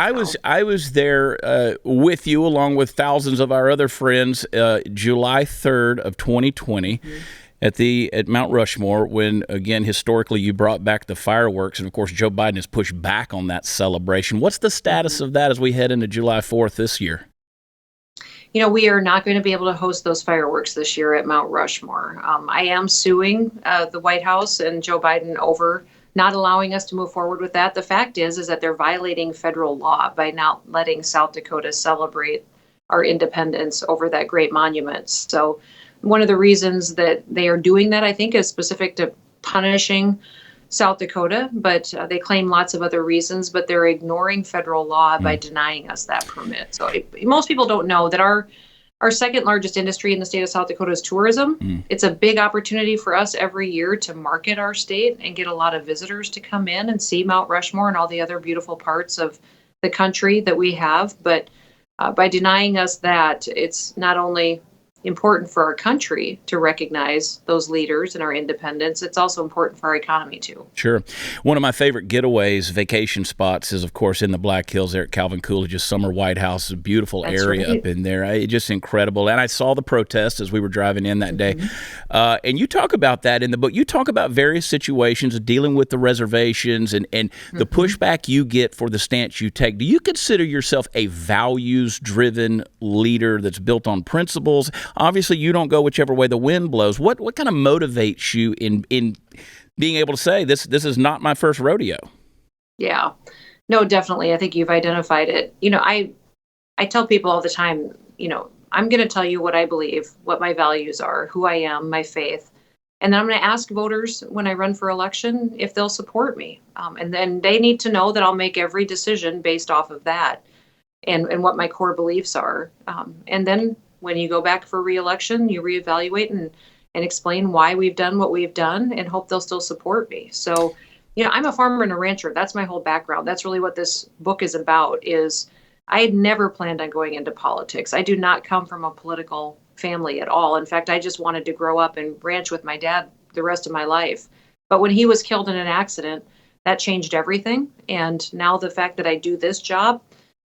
I was there with you, along with thousands of our other friends, July 3rd of 2020. Mm-hmm. At Mount Rushmore, when, again, historically, you brought back the fireworks. And, of course, Joe Biden has pushed back on that celebration. What's the status of that as we head into July 4th this year? We are not going to be able to host those fireworks this year at Mount Rushmore. I am suing the White House and Joe Biden over not allowing us to move forward with that. The fact is that they're violating federal law by not letting South Dakota celebrate our independence over that great monument. So one of the reasons that they are doing that, I think, is specific to punishing South Dakota, but they claim lots of other reasons, but they're ignoring federal law by denying us that permit. So most people don't know that our second largest industry in the state of South Dakota is tourism. It's a big opportunity for us every year to market our state and get a lot of visitors to come in and see Mount Rushmore and all the other beautiful parts of the country that we have. But by denying us that, it's not only important for our country to recognize those leaders and our independence, it's also important for our economy too. Sure. One of my favorite getaways, vacation spots, is of course in the Black Hills there at Calvin Coolidge's Summer White House, a beautiful area up in there. Just incredible. And I saw the protest as we were driving in that day. And you talk about that in the book. You talk about various situations dealing with the reservations and the pushback you get for the stance you take. Do you consider yourself a values-driven leader that's built on principles? Obviously, you don't go whichever way the wind blows. What kind of motivates you in being able to say this is not my first rodeo? Yeah, no, definitely. I think you've identified it. I tell people all the time, I'm going to tell you what I believe, what my values are, who I am, my faith. And then I'm going to ask voters when I run for election if they'll support me. And then they need to know that I'll make every decision based off of that and what my core beliefs are. And then when you go back for re-election, you reevaluate and explain why we've done what we've done and hope they'll still support me. So, I'm a farmer and a rancher. That's my whole background. That's really what this book is about. Is I had never planned on going into politics. I do not come from a political family at all. In fact, I just wanted to grow up and ranch with my dad the rest of my life. But when he was killed in an accident, that changed everything. And now the fact that I do this job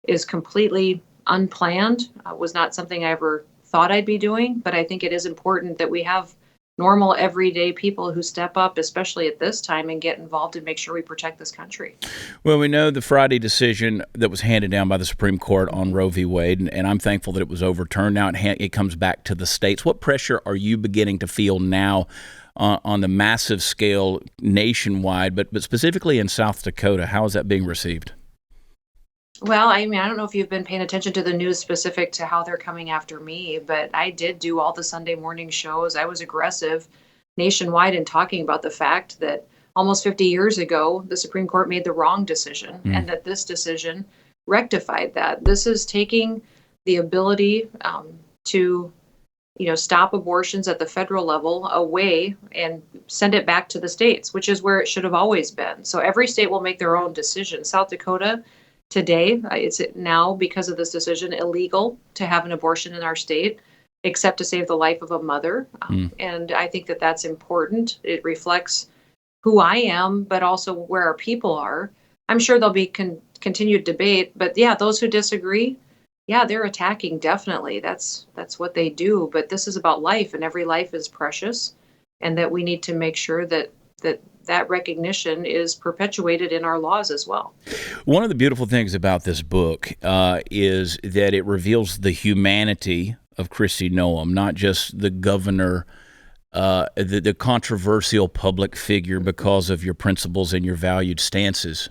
is completely unplanned, was not something I ever thought I'd be doing, but I think it is important that we have normal, everyday people who step up, especially at this time, and get involved and make sure we protect this country. Well, we know the Friday decision that was handed down by the Supreme Court on Roe v. Wade, and I'm thankful that it was overturned. Now it comes back to the states. What pressure are you beginning to feel now on the massive scale nationwide, but specifically in South Dakota? How is that being received? Well, I don't know if you've been paying attention to the news specific to how they're coming after me, but I did do all the Sunday morning shows. I was aggressive nationwide in talking about the fact that almost 50 years ago, the Supreme Court made the wrong decision and that this decision rectified that. This is taking the ability to stop abortions at the federal level away and send it back to the states, which is where it should have always been. So every state will make their own decision. South Dakota, today, it's now, because of this decision, illegal to have an abortion in our state, except to save the life of a mother. And I think that that's important. It reflects who I am, but also where our people are. I'm sure there'll be continued debate, but yeah, those who disagree, yeah, they're attacking, definitely. That's what they do. But this is about life, and every life is precious, and that we need to make sure that recognition is perpetuated in our laws as well. One of the beautiful things about this book is that it reveals the humanity of Kristi Noem, not just the governor, the controversial public figure because of your principles and your valued stances.